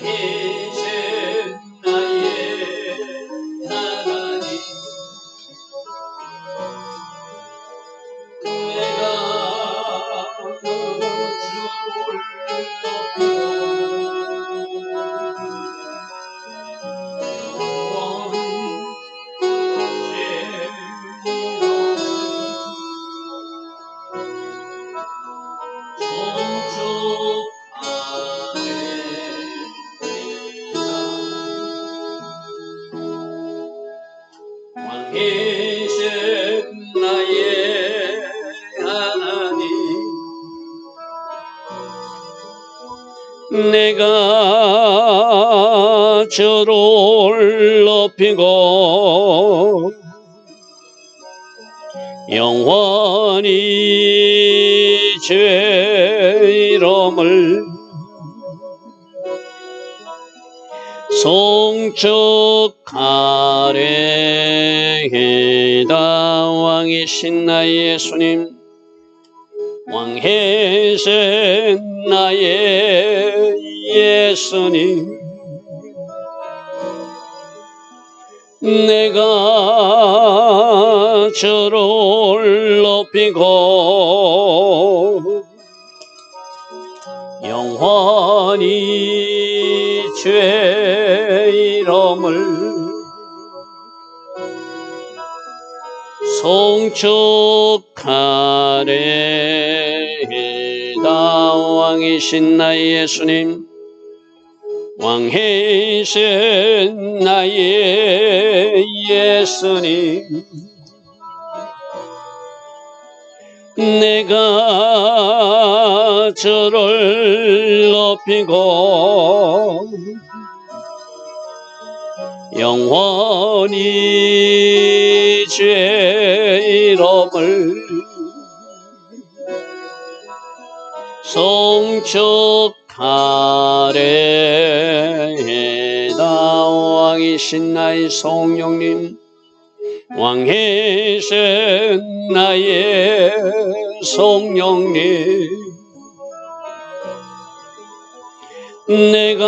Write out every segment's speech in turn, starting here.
왕이신 나의 하나님, 내가 왕이신 나의 하나님, 내가 저를 높이고 영원히 주의 이름을 송축하리이다. 왕이신 나의 예수님, 왕이신 나의 예수님, 내가 저를 높이고 영원히 주의 이름을 송축하리이다. 왕이신 나의 예수님, 왕이신 나의 예수님, 내가 저를 높이고 영원히 주의 이름을 송축하리이다. 왕이신 나의 성령님, 왕이신 나의 성령님, 내가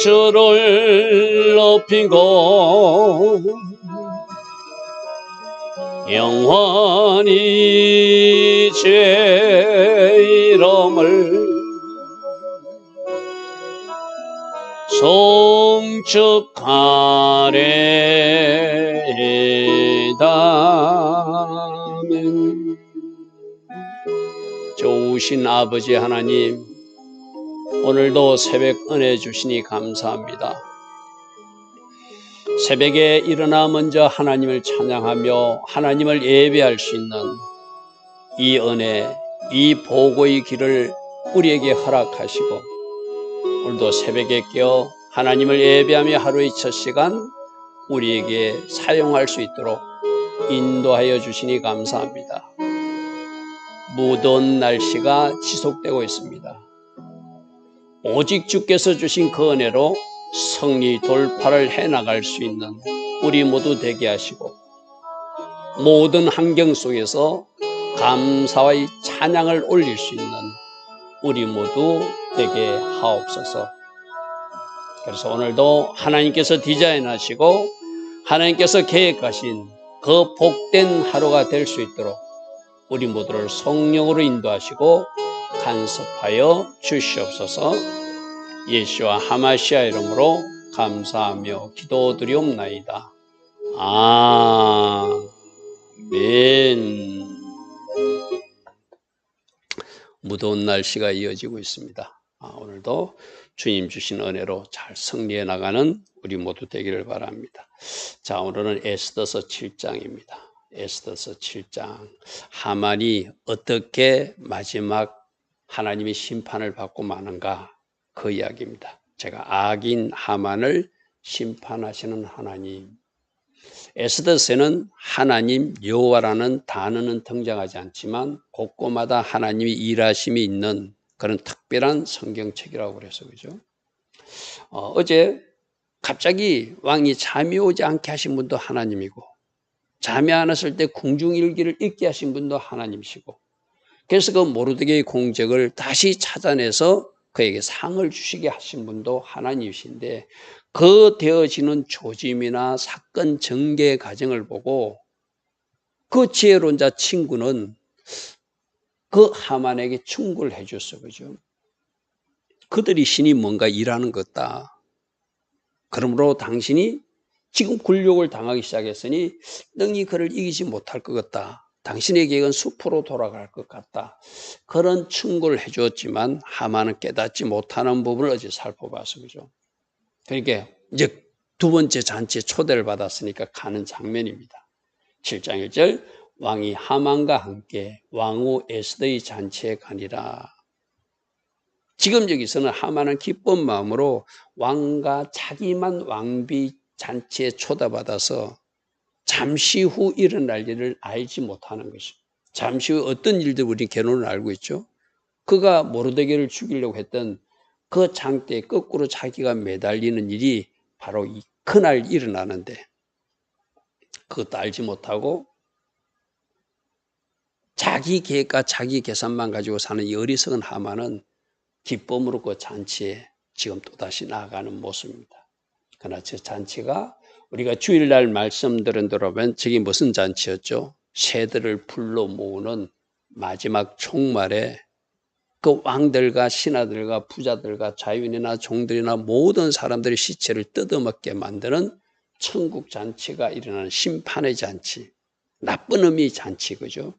저를 높이고 영원히 주의 이름을 송축하리이다. 아멘. 좋으신 아버지 하나님, 오늘도 새벽 은혜 주시니 감사합니다. 새벽에 일어나 먼저 하나님을 찬양하며 하나님을 예배할 수 있는 이 은혜, 이 보고의 길을 우리에게 허락하시고 오늘도 새벽에 깨어 하나님을 예배하며 하루의 첫 시간 우리에게 사용할 수 있도록 인도하여 주시니 감사합니다. 무더운 날씨가 지속되고 있습니다. 오직 주께서 주신 그 은혜로 승리 돌파를 해나갈 수 있는 우리 모두 되게 하시고 모든 환경 속에서 감사와 찬양을 올릴 수 있는 우리 모두 되게 하옵소서. 그래서 오늘도 하나님께서 디자인하시고 하나님께서 계획하신 그 복된 하루가 될 수 있도록 우리 모두를 성령으로 인도하시고 간섭하여 주시옵소서. 예수와 하마시아 이름으로 감사하며 기도드리옵나이다. 아멘. 무더운 날씨가 이어지고 있습니다. 오늘도 주님 주신 은혜로 잘 승리해 나가는 우리 모두 되기를 바랍니다. 자, 오늘은 에스더서 7장입니다. 에스더서 7장. 하만이 어떻게 마지막 하나님의 심판을 받고 마는가, 그 이야기입니다. 제가 악인 하만을 심판하시는 하나님. 에스더서에는 하나님 여호와라는 단어는 등장하지 않지만 곳곳마다 하나님의 일하심이 있는 그런 특별한 성경책이라고 그래서 그죠? 어제 갑자기 왕이 잠이 오지 않게 하신 분도 하나님이고, 잠이 안 왔을 때 궁중일기를 읽게 하신 분도 하나님이시고, 그래서 그 모르드게의 공적을 다시 찾아내서 그에게 상을 주시게 하신 분도 하나님이신데 그 되어지는 조짐이나 사건 전개 과정을 보고 그 지혜론자 친구는 그 하만에게 충고를 해줬어. 그죠? 그들이 신이 뭔가 일하는 것 같다. 그러므로 당신이 지금 굴욕을 당하기 시작했으니 능히 그를 이기지 못할 것 같다. 당신의 계획은 숲으로 돌아갈 것 같다. 그런 충고를 해주었지만 하만은 깨닫지 못하는 부분을 어제 살펴봤어. 그죠? 그러니까 이제 두 번째 잔치에 초대를 받았으니까 가는 장면입니다. 7장 1절 왕이 하만과 함께 왕후 에스더의 잔치에 가니라. 지금 여기서는 하만은 기쁜 마음으로 왕과 자기만 왕비 잔치에 초대받아서 잠시 후 일어날 일을 알지 못하는 것이죠. 잠시 후 어떤 일들 우리 개론을 알고 있죠. 그가 모르드게를 죽이려고 했던 그 장대에 거꾸로 자기가 매달리는 일이 바로 이 그날 일어나는데 그것도 알지 못하고 자기 계획과 자기 계산만 가지고 사는 이 어리석은 하만은 기쁨으로 그 잔치에 지금 또다시 나아가는 모습입니다. 그러나 저 잔치가 우리가 주일날 말씀 들은 대로 보면 저게 무슨 잔치였죠? 새들을 불러 모으는 마지막 총말에 그 왕들과 신하들과 부자들과 자유인이나 종들이나 모든 사람들의 시체를 뜯어먹게 만드는 천국 잔치가 일어나는 심판의 잔치, 나쁜 의미의 잔치, 그죠?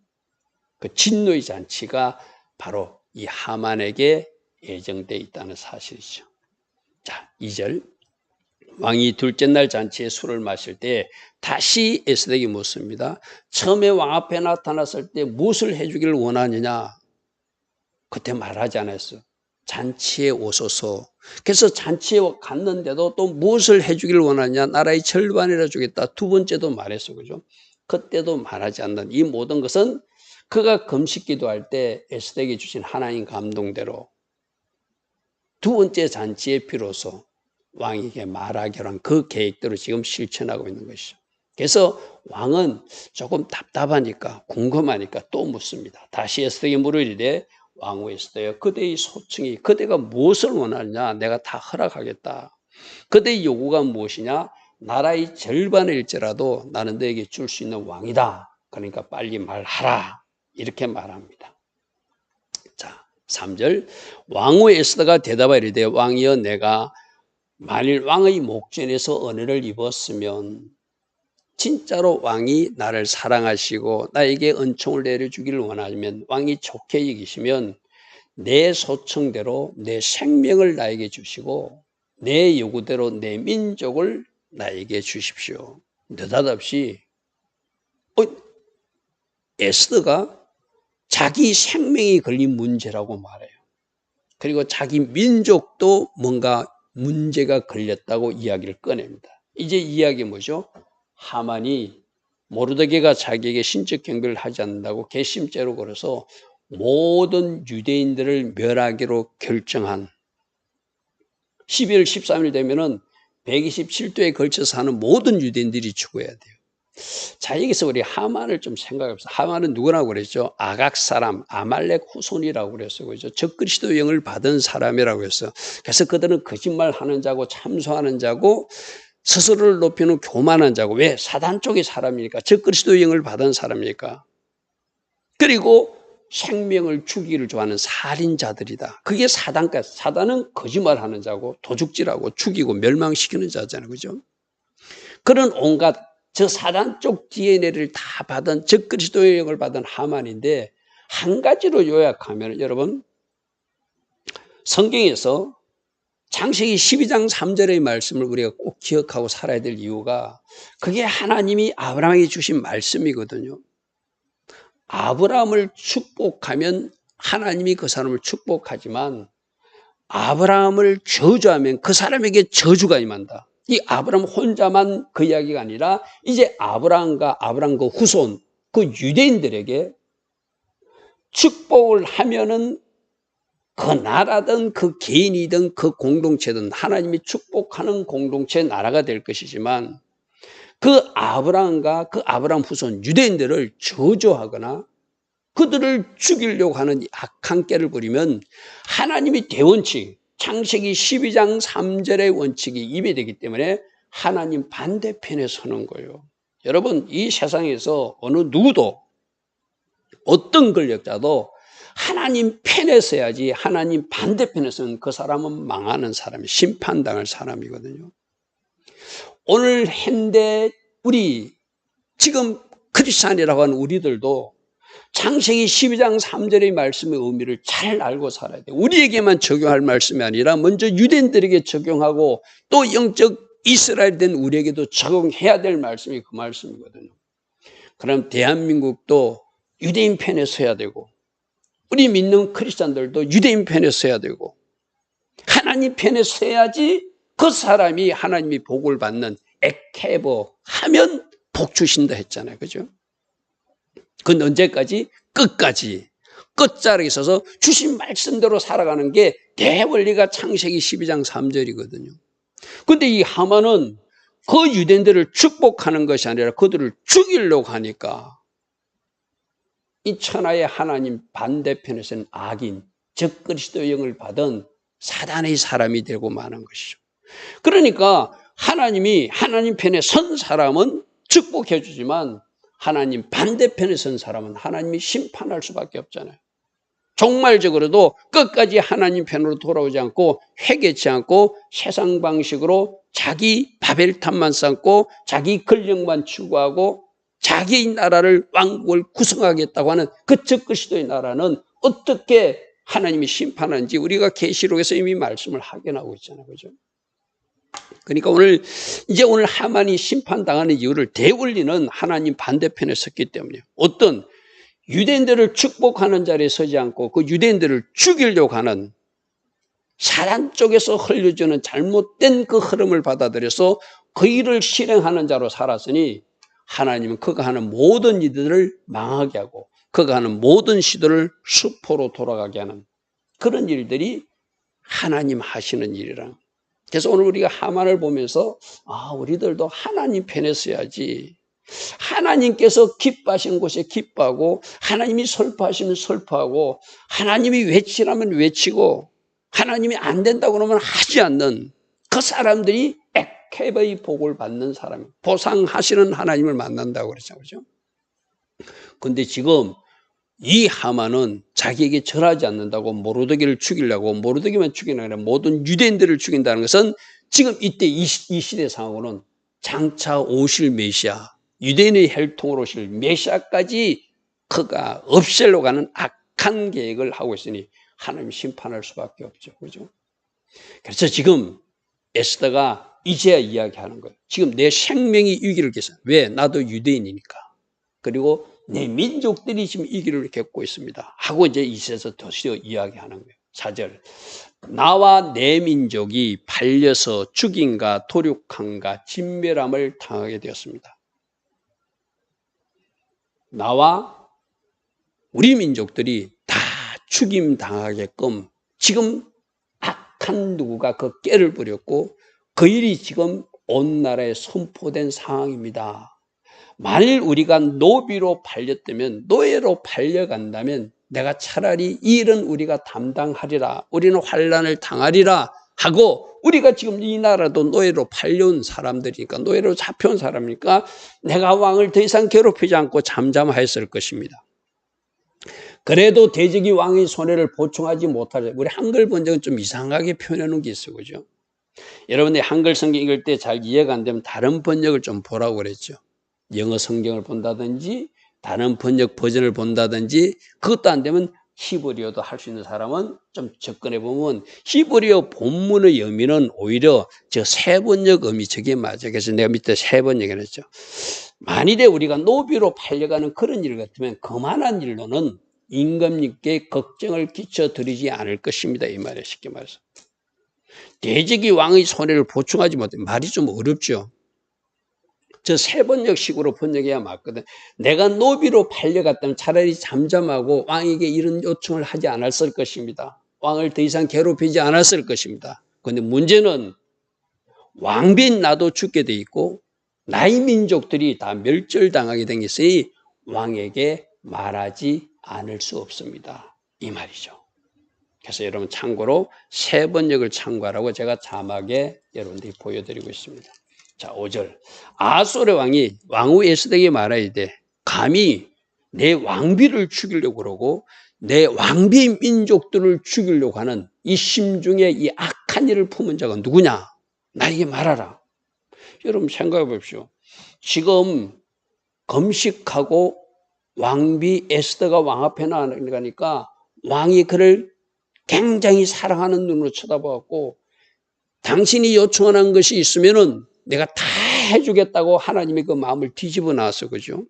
그 진노의 잔치가 바로 이 하만에게 예정되어 있다는 사실이죠. 자, 2절. 왕이 둘째 날 잔치에 술을 마실 때 다시 에스더에게 묻습니다. 처음에 왕 앞에 나타났을 때 무엇을 해주기를 원하느냐? 그때 말하지 않았어. 잔치에 오소서. 그래서 잔치에 갔는데도 또 무엇을 해주기를 원하느냐? 나라의 절반이라 주겠다. 두 번째도 말했어. 그죠? 그때도 말하지 않는 이 모든 것은 그가 금식 기도할 때 에스더에게 주신 하나님 감동대로 두 번째 잔치에 비로소 왕에게 말하기로 한 그 계획대로 지금 실천하고 있는 것이죠. 그래서 왕은 조금 답답하니까 궁금하니까 또 묻습니다. 다시 에스더에게 물으리되 왕후 에스더여 그대의 소청이 그대가 무엇을 원하느냐 내가 다 허락하겠다. 그대의 요구가 무엇이냐 나라의 절반일지라도 나는 너에게 줄 수 있는 왕이다. 그러니까 빨리 말하라. 이렇게 말합니다. 자, 3절 왕후 에스더가 대답하리되 왕이여 내가 만일 왕의 목전에서 은혜를 입었으면 진짜로 왕이 나를 사랑하시고 나에게 은총을 내려주기를 원하면 왕이 좋게 여기시면 내 소청대로 내 생명을 나에게 주시고 내 요구대로 내 민족을 나에게 주십시오. 느닷없이 에스더가 자기 생명이 걸린 문제라고 말해요. 그리고 자기 민족도 뭔가 문제가 걸렸다고 이야기를 꺼냅니다. 이제 이야기 뭐죠? 하만이 모르드게가 자기에게 신적 경배를 하지 않는다고 괘씸죄로 걸어서 모든 유대인들을 멸하기로 결정한 12월 13일 되면은 127도에 걸쳐서 사는 모든 유대인들이 죽어야 돼요. 자, 여기서 우리 하만을 좀 생각해봅시다. 하만은 누구라고 그랬죠? 아각 사람, 아말렉 후손이라고 그랬어요. 그죠? 적그리스도 영을 받은 사람이라고 했어요. 그래서 그들은 거짓말하는 자고 참소하는 자고 스스로를 높이는 교만한 자고 왜? 사단 쪽의 사람이니까 적그리스도 영을 받은 사람이니까. 그리고 생명을 죽이기를 좋아하는 살인자들이다. 그게 사단까지. 사단은 거짓말하는 자고 도둑질하고 죽이고 멸망시키는 자잖아요. 그죠? 그런 온갖 저 사단 쪽 DNA를 다 받은 적그리스도의 영을 받은 하만인데 한 가지로 요약하면 여러분 성경에서 창세기 12장 3절의 말씀을 우리가 꼭 기억하고 살아야 될 이유가 그게 하나님이 아브라함에게 주신 말씀이거든요. 아브라함을 축복하면 하나님이 그 사람을 축복하지만 아브라함을 저주하면 그 사람에게 저주가 임한다. 이 아브라함 혼자만 그 이야기가 아니라 이제 아브라함과 아브라함 그 후손, 그 유대인들에게 축복을 하면은 그 나라든 그 개인이든 그 공동체든 하나님이 축복하는 공동체 나라가 될 것이지만 그 아브라함과 그 아브라함 후손 유대인들을 저주하거나 그들을 죽이려고 하는 악한 깨를 부리면 하나님이 대원칙, 창세기 12장 3절의 원칙이 위배되기 때문에 하나님 반대편에 서는 거예요. 여러분, 이 세상에서 어느 누구도 어떤 권력자도 하나님 편에 서야지 하나님 반대편에 서는 그 사람은 망하는 사람이 심판당할 사람이거든요. 오늘 현대 우리 지금 크리스찬이라고 하는 우리들도 창세기 12장 3절의 말씀의 의미를 잘 알고 살아야 돼요. 우리에게만 적용할 말씀이 아니라 먼저 유대인들에게 적용하고 또 영적 이스라엘 된 우리에게도 적용해야 될 말씀이 그 말씀이거든요. 그럼 대한민국도 유대인 편에 서야 되고 우리 믿는 크리스찬들도 유대인 편에 서야 되고 하나님 편에 서야지 그 사람이 하나님이 복을 받는 에케보 하면 복 주신다 했잖아요. 그죠? 그건 언제까지? 끝까지. 끝자락에 있어서 주신 말씀대로 살아가는 게 대원리가 창세기 12장 3절이거든요. 근데 이 하만은 그 유대인들을 축복하는 것이 아니라 그들을 죽이려고 하니까 이 천하의 하나님 반대편에서는 악인, 적 그리스도의 영을 받은 사단의 사람이 되고 마는 것이죠. 그러니까 하나님이 하나님 편에 선 사람은 축복해 주지만 하나님 반대편에 선 사람은 하나님이 심판할 수밖에 없잖아요. 종말적으로도 끝까지 하나님 편으로 돌아오지 않고 회개치 않고 세상 방식으로 자기 바벨탑만 쌓고 자기 권력만 추구하고 자기 나라를 왕국을 구성하겠다고 하는 그 적 그리스도의 나라는 어떻게 하나님이 심판하는지 우리가 계시록에서 이미 말씀을 확인하고 있잖아요. 그죠? 그러니까 오늘 하만이 심판당하는 이유를 대원리는 하나님 반대편에 섰기 때문이에요. 어떤 유대인들을 축복하는 자리에 서지 않고 그 유대인들을 죽이려고 하는 사단 쪽에서 흘려주는 잘못된 그 흐름을 받아들여서 그 일을 실행하는 자로 살았으니 하나님은 그가 하는 모든 이들을 망하게 하고 그가 하는 모든 시도를 수포로 돌아가게 하는 그런 일들이 하나님 하시는 일이라. 그래서 오늘 우리가 하만을 보면서 우리들도 하나님 편에 서야지. 하나님께서 기뻐하신 곳에 기뻐하고 하나님이 설포하시면 설포하고 하나님이 외치라면 외치고 하나님이 안 된다고 그러면 하지 않는 그 사람들이 에케바의 복을 받는 사람, 보상하시는 하나님을 만난다고 그러죠. 그렇죠? 근데 지금 이 하만은 자기에게 절하지 않는다고 모르드기를 죽이려고 모르드기만 죽이는 게 아니라 모든 유대인들을 죽인다는 것은 지금 이때 이 시대 상황으로는 장차 오실 메시아, 유대인의 혈통으로 오실 메시아까지 그가 없애려고 하는 악한 계획을 하고 있으니 하나님 심판할 수밖에 없죠. 그죠? 그래서 지금 에스더가 이제야 이야기하는 거예요. 지금 내 생명이 위기를 겪어. 왜? 나도 유대인이니까. 그리고 내 민족들이 지금 이 길을 겪고 있습니다. 하고 이제 이세서 더시어 이야기하는 거예요. 4절. 나와 내 민족이 팔려서 죽임과 도륙함과 진멸함을 당하게 되었습니다. 나와 우리 민족들이 다 죽임 당하게끔 지금 악한 누구가 그 깨를 부렸고 그 일이 지금 온 나라에 선포된 상황입니다. 만일 우리가 노비로 팔렸다면, 노예로 팔려간다면 내가 차라리 이 일은 우리가 담당하리라, 우리는 환난을 당하리라 하고, 우리가 지금 이 나라도 노예로 팔려온 사람들이니까, 노예로 잡혀온 사람이니까 내가 왕을 더 이상 괴롭히지 않고 잠잠하였을 것입니다. 그래도 대적이 왕의 손해를 보충하지 못하죠. 우리 한글 번역은 좀 이상하게 표현해 놓은 게 있어요. 그죠? 여러분이 한글 성경 읽을 때 잘 이해가 안 되면 다른 번역을 좀 보라고 그랬죠. 영어 성경을 본다든지 다른 번역 버전을 본다든지, 그것도 안 되면 히브리어도 할 수 있는 사람은 좀 접근해 보면 히브리어 본문의 의미는 오히려 저 세번역 의미, 저게 맞아요. 그래서 내가 밑에 세번역을 했죠. 만일에 우리가 노비로 팔려가는 그런 일 같으면 그만한 일로는 임금님께 걱정을 끼쳐드리지 않을 것입니다. 이 말이에요. 쉽게 말해서. 대적이 왕의 손해를 보충하지 못해. 말이 좀 어렵죠. 저 세번역식으로 번역해야 맞거든. 내가 노비로 팔려갔다면 차라리 잠잠하고 왕에게 이런 요청을 하지 않았을 것입니다. 왕을 더 이상 괴롭히지 않았을 것입니다. 그런데 문제는 왕빈 나도 죽게 돼 있고 나의 민족들이 다 멸절당하게 된 것이 왕에게 말하지 않을 수 없습니다. 이 말이죠. 그래서 여러분 참고로 세 번역을 참고하라고 제가 자막에 여러분들이 보여드리고 있습니다. 자, 5절. 아소르 왕이 왕후 에스더에게 말하이되 감히 내 왕비를 죽이려고 그러고 내 왕비 민족들을 죽이려고 하는 이 심중에 이 악한 일을 품은 자가 누구냐? 나에게 말하라. 여러분 생각해 보십시오. 지금 금식하고 왕비 에스더가 왕 앞에 나가니까 왕이 그를 굉장히 사랑하는 눈으로 쳐다보았고 당신이 요청하는 것이 있으면은 내가 다 해주겠다고 하나님이 그 마음을 뒤집어 놨어. 그죠?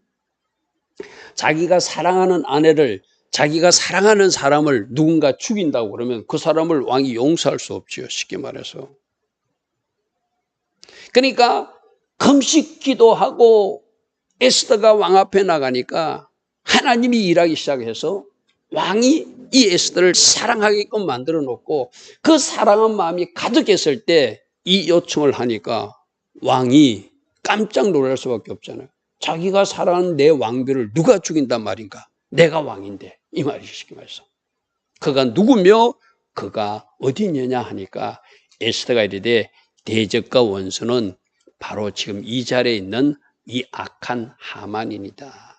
자기가 사랑하는 아내를 자기가 사랑하는 사람을 누군가 죽인다고 그러면 그 사람을 왕이 용서할 수 없지요. 쉽게 말해서. 그러니까 금식 기도하고 에스더가 왕 앞에 나가니까 하나님이 일하기 시작해서 왕이 이 에스더를 사랑하게끔 만들어 놓고 그 사랑한 마음이 가득했을 때 이 요청을 하니까 왕이 깜짝 놀랄 수밖에 없잖아요. 자기가 사랑하는 내 왕비를 누가 죽인단 말인가? 내가 왕인데 이 말이 쉽게 말해서. 그가 누구며 그가 어디 있느냐 하니까 에스더가 이르되 대적과 원수는 바로 지금 이 자리에 있는 이 악한 하만입니다.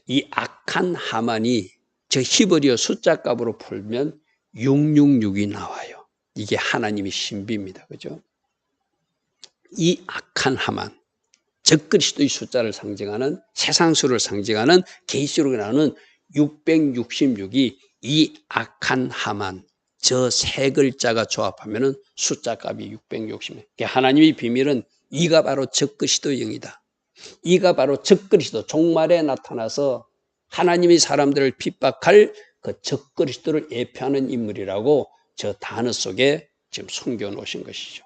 이 악한 하만이 저 히브리어 숫자 값으로 풀면 666이 나와요. 이게 하나님의 신비입니다. 그죠? 이 악한 하만, 적 그리스도의 숫자를 상징하는 세상수를 상징하는 계시록에 나오는 666이 이 악한 하만, 저 세 글자가 조합하면 숫자 값이 666. 하나님의 비밀은 이가 바로 적 그리스도의 영이다. 이가 바로 적 그리스도, 종말에 나타나서 하나님의 사람들을 핍박할 그 적 그리스도를 예표하는 인물이라고 저 단어 속에 지금 숨겨 놓으신 것이죠.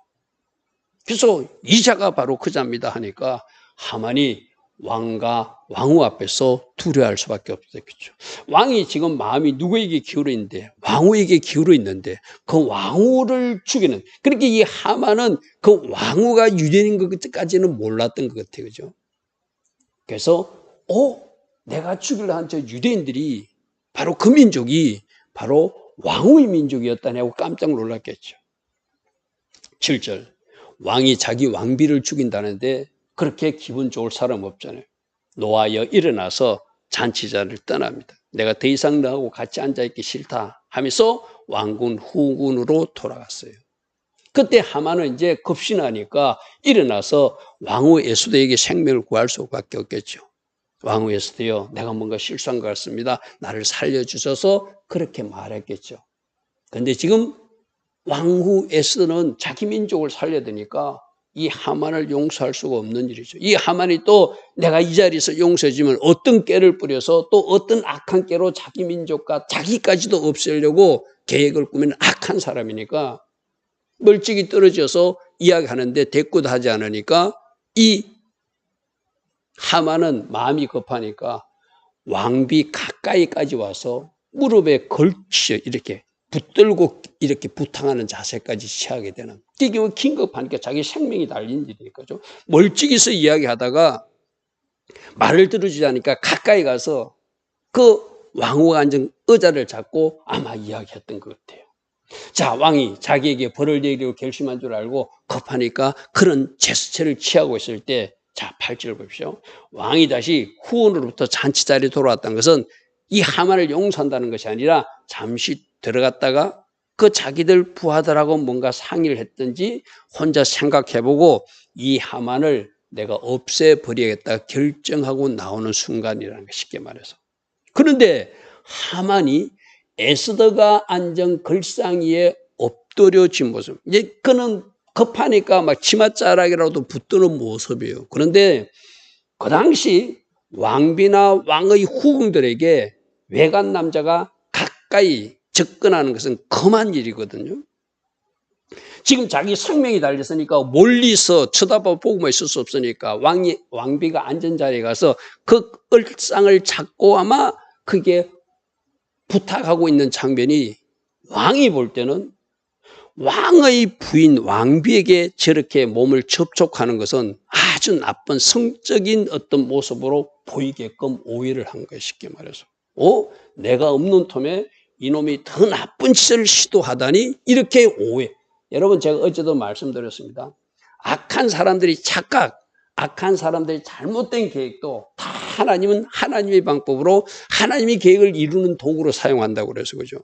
그래서 이 자가 바로 그 자입니다 하니까 하만이 왕과 왕후 앞에서 두려워할 수밖에 없었겠죠. 왕이 지금 마음이 누구에게 기울어 있는데, 왕후에게 기울어 있는데 그 왕후를 죽이는, 그렇게 이 하만은 그 왕후가 유대인인 것까지는 몰랐던 것 같아요. 그죠? 그래서 내가 죽이려 한 저 유대인들이 바로 그 민족이 바로 왕후의 민족이었다냐고 깜짝 놀랐겠죠. 7절. 왕이 자기 왕비를 죽인다는데 그렇게 기분 좋을 사람 없잖아요. 노하여 일어나서 잔치자를 떠납니다. 내가 더 이상 너하고 같이 앉아있기 싫다 하면서 왕군 후군으로 돌아갔어요. 그때 하만은 이제 급신하니까 일어나서 왕후 에스더에게 생명을 구할 수밖에 없겠죠. 왕후 에스더요, 내가 뭔가 실수한 것 같습니다. 나를 살려주셔서 그렇게 말했겠죠. 그런데 지금 왕후 에스더는 자기 민족을 살려야 되니까 이 하만을 용서할 수가 없는 일이죠. 이 하만이 또 내가 이 자리에서 용서해주면 어떤 깨를 뿌려서 또 어떤 악한 깨로 자기 민족과 자기까지도 없애려고 계획을 꾸미는 악한 사람이니까 멀찍이 떨어져서 이야기하는데 대꾸도 하지 않으니까 이 하만은 마음이 급하니까 왕비 가까이까지 와서 무릎에 걸쳐 이렇게 붙들고 이렇게 부탕하는 자세까지 취하게 되는. 이게 긴급하니까 자기 생명이 달린 일이니까죠. 멀찍이서 이야기하다가 말을 들어주지 않으니까 가까이 가서 그 왕후가 앉은 의자를 잡고 아마 이야기했던 것 같아요. 자, 왕이 자기에게 벌을 내리고 결심한 줄 알고 급하니까 그런 제스처를 취하고 있을 때, 자, 8절 보십시오. 왕이 다시 후원으로부터 잔치 자리에 돌아왔다는 것은 이 하만을 용서한다는 것이 아니라 잠시 들어갔다가 그 자기들 부하들하고 뭔가 상의를 했든지 혼자 생각해보고 이 하만을 내가 없애버리겠다 결정하고 나오는 순간이라는 거, 쉽게 말해서. 그런데 하만이 에스더가 앉은 걸상위에 엎드려진 모습, 이제 그는 급하니까 막 치맛자락이라도 붙드는 모습이에요. 그런데 그 당시 왕비나 왕의 후궁들에게 외간 남자가 가까이 접근하는 것은 금한 일이거든요. 지금 자기 생명이 달렸으니까 멀리서 쳐다보고만 있을 수 없으니까 왕비가 앉은 자리에 가서 그 얼상을 잡고 아마 그게 부탁하고 있는 장면이 왕이 볼 때는 왕의 부인 왕비에게 저렇게 몸을 접촉하는 것은 아주 나쁜 성적인 어떤 모습으로 보이게끔 오해를 한 거예요. 쉽게 말해서. 내가 없는 틈에 이놈이 더 나쁜 짓을 시도하다니 이렇게 오해. 여러분 제가 어제도 말씀드렸습니다. 악한 사람들이 악한 사람들이 잘못된 계획도 다 하나님은 하나님의 방법으로 하나님의 계획을 이루는 도구로 사용한다고 그래서 그죠.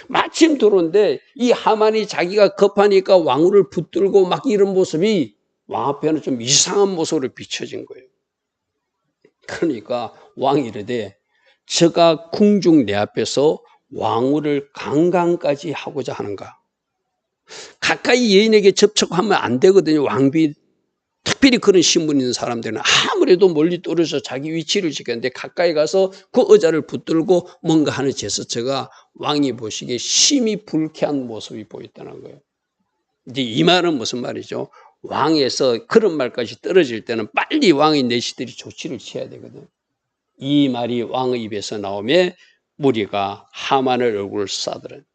마침 들어오는데 이 하만이 자기가 급하니까 왕후를 붙들고 막 이런 모습이 왕 앞에는 좀 이상한 모습으로 비춰진 거예요. 그러니까 왕이 이르되 저가 궁중 내 앞에서 왕후를 강간까지 하고자 하는가. 가까이 여인에게 접촉하면 안 되거든요. 왕비 특별히 그런 신분 있는 사람들은 아무래도 멀리 떨어져 자기 위치를 지켰는데 가까이 가서 그 의자를 붙들고 뭔가 하는 제스처가 왕이 보시기에 심히 불쾌한 모습이 보였다는 거예요. 이제 이 말은 무슨 말이죠? 왕에서 그런 말까지 떨어질 때는 빨리 왕의 내시들이 조치를 취해야 되거든. 이 말이 왕의 입에서 나오면 무리가 하만의 얼굴을 싸들은.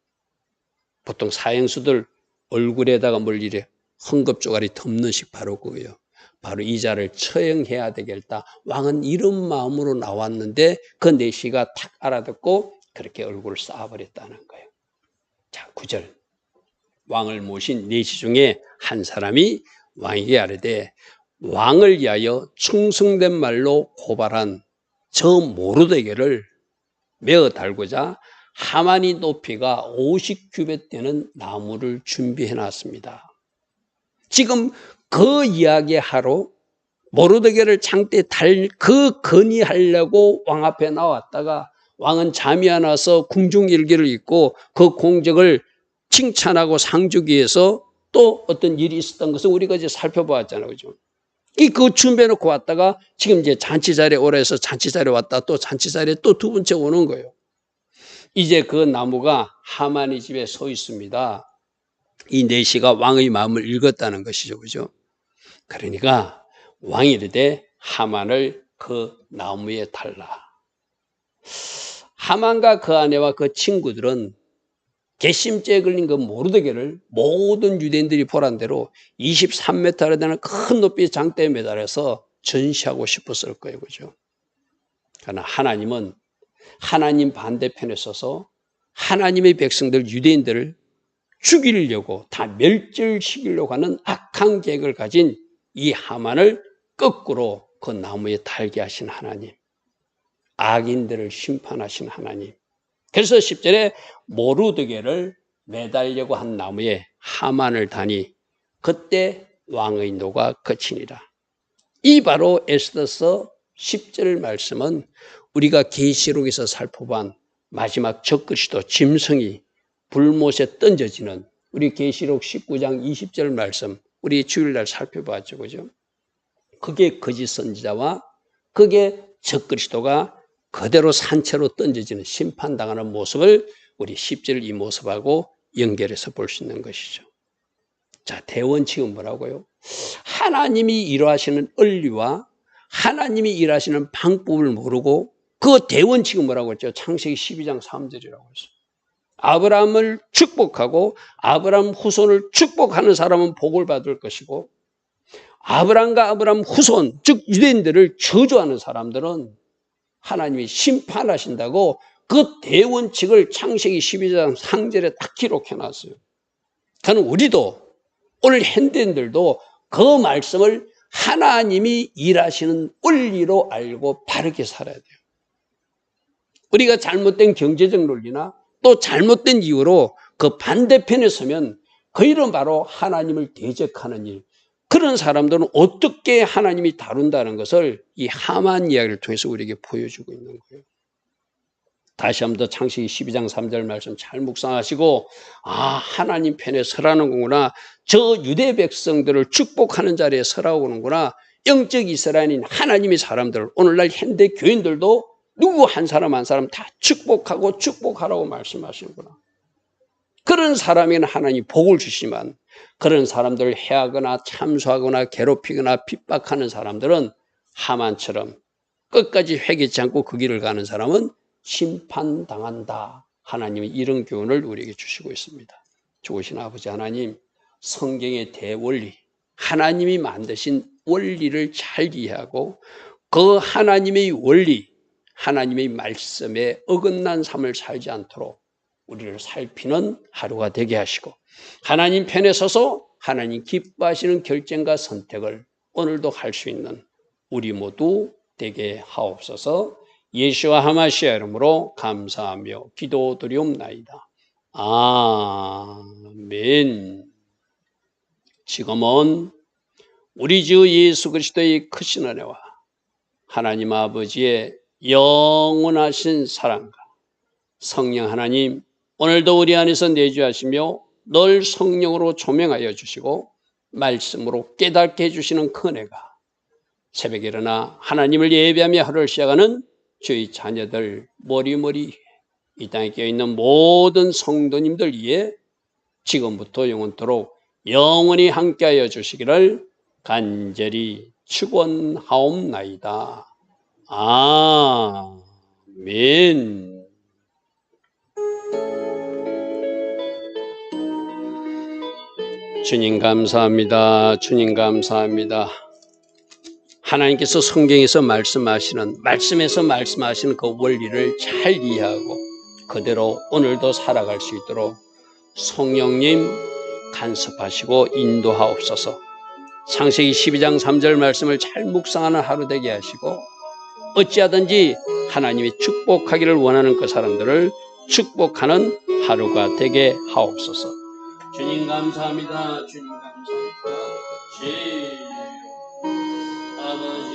보통 사형수들 얼굴에다가 뭘 이래 헝겊조가리 덮는 식 바로 그거예요. 바로 이 자를 처형해야 되겠다. 왕은 이런 마음으로 나왔는데 그 내시가 탁 알아듣고 그렇게 얼굴을 쌓아버렸다는 거예요. 자, 9절. 왕을 모신 내시 중에 한 사람이 왕에게 아뢰되 왕을 위하여 충성된 말로 고발한 저 모르드게를 메어 달고자 하만이 높이가 50규벳 되는 나무를 준비해 놨습니다. 지금 그 이야기하러 모르드게를 장대에 달 그 건의하려고 왕 앞에 나왔다가 왕은 잠이 안 와서 궁중일기를 읽고 그 공적을 칭찬하고 상주기 위해서 또 어떤 일이 있었던 것을 우리가 이제 살펴보았잖아요. 그죠? 그 준비해놓고 왔다가 지금 이제 잔치 자리에 오라 해서 잔치 자리에 왔다 또 잔치 자리에 또 두 번째 오는 거예요. 이제 그 나무가 하만의 집에 서 있습니다. 이 내시가 왕의 마음을 읽었다는 것이죠. 그죠? 그러니까 왕이 이르되 하만을 그 나무에 달라. 하만과 그 아내와 그 친구들은 괘씸죄에 걸린 그 모르드게를 모든 유대인들이 보란 대로 23m나 되는 큰 높이의 장대에 매달아서 전시하고 싶었을 거예요. 그죠? 그러나 하나님은 하나님 반대편에 서서 하나님의 백성들 유대인들을 죽이려고 다 멸절시키려고 하는 악한 계획을 가진 이 하만을 거꾸로 그 나무에 달게 하신 하나님, 악인들을 심판하신 하나님. 그래서 10절에 모르드게를 매달려고 한 나무에 하만을 다니 그때 왕의 노가 그치니라. 이 바로 에스더서 10절 말씀은 우리가 계시록에서 살펴본 마지막 적그리스도 짐승이 불못에 던져지는 우리 계시록 19장 20절 말씀 우리 주일날 살펴봤죠. 그죠? 그게 거짓 선지자와 그게 적그리스도가 그대로 산채로 던져지는 심판당하는 모습을 우리 10절 이 모습하고 연결해서 볼 수 있는 것이죠. 자, 대원칙은 뭐라고요? 하나님이 일하시는 원리와 하나님이 일하시는 방법을 모르고 그 대원칙은 뭐라고 했죠? 창세기 12장 3절이라고 했어요. 아브라함을 축복하고 아브라함 후손을 축복하는 사람은 복을 받을 것이고 아브라함과 아브라함 후손 즉 유대인들을 저주하는 사람들은 하나님이 심판하신다고 그 대원칙을 창세기 12장 3절에 딱 기록해놨어요. 그러니까 우리도 오늘 현대인들도 그 말씀을 하나님이 일하시는 원리로 알고 바르게 살아야 돼요. 우리가 잘못된 경제적 논리나 또 잘못된 이유로 그 반대편에 서면 그 일은 바로 하나님을 대적하는 일. 그런 사람들은 어떻게 하나님이 다룬다는 것을 이 하만 이야기를 통해서 우리에게 보여주고 있는 거예요. 다시 한 번 더 창세기 12장 3절 말씀 잘 묵상하시고 하나님 편에 서라는 거구나. 저 유대 백성들을 축복하는 자리에 서라고 하는구나. 영적 이스라엘인 하나님의 사람들 오늘날 현대 교인들도 누구 한 사람 한 사람 다 축복하고 축복하라고 말씀하시는구나. 그런 사람에게는 하나님이 복을 주시지만 그런 사람들을 해하거나 참수하거나 괴롭히거나 핍박하는 사람들은 하만처럼 끝까지 회개치 않고 그 길을 가는 사람은 심판당한다. 하나님이 이런 교훈을 우리에게 주시고 있습니다. 좋으신 아버지 하나님, 성경의 대원리, 하나님이 만드신 원리를 잘 이해하고 그 하나님의 원리, 하나님의 말씀에 어긋난 삶을 살지 않도록 우리를 살피는 하루가 되게 하시고, 하나님 편에 서서 하나님 기뻐하시는 결정과 선택을 오늘도 할 수 있는 우리 모두 되게 하옵소서. 예수와 하마시아 이름으로 감사하며 기도드리옵나이다. 아멘. 지금은 우리 주 예수 그리스도의 크신 은혜와 하나님 아버지의 영원하신 사랑과 성령 하나님 오늘도 우리 안에서 내주하시며 늘 성령으로 조명하여 주시고 말씀으로 깨닫게 해주시는 그 은혜가 새벽에 일어나 하나님을 예배하며 하루를 시작하는 저희 자녀들 머리머리 이 땅에 깨어있는 모든 성도님들 위해 지금부터 영원토록 영원히 함께하여 주시기를 간절히 축원하옵나이다. 아멘. 주님 감사합니다. 주님 감사합니다. 하나님께서 성경에서 말씀에서 말씀하시는 그 원리를 잘 이해하고 그대로 오늘도 살아갈 수 있도록 성령님 간섭하시고 인도하옵소서. 창세기 12장 3절 말씀을 잘 묵상하는 하루 되게 하시고 어찌하든지 하나님이 축복하기를 원하는 그 사람들을 축복하는 하루가 되게 하옵소서. 주님 감사합니다. 주님 감사합니다. 아버지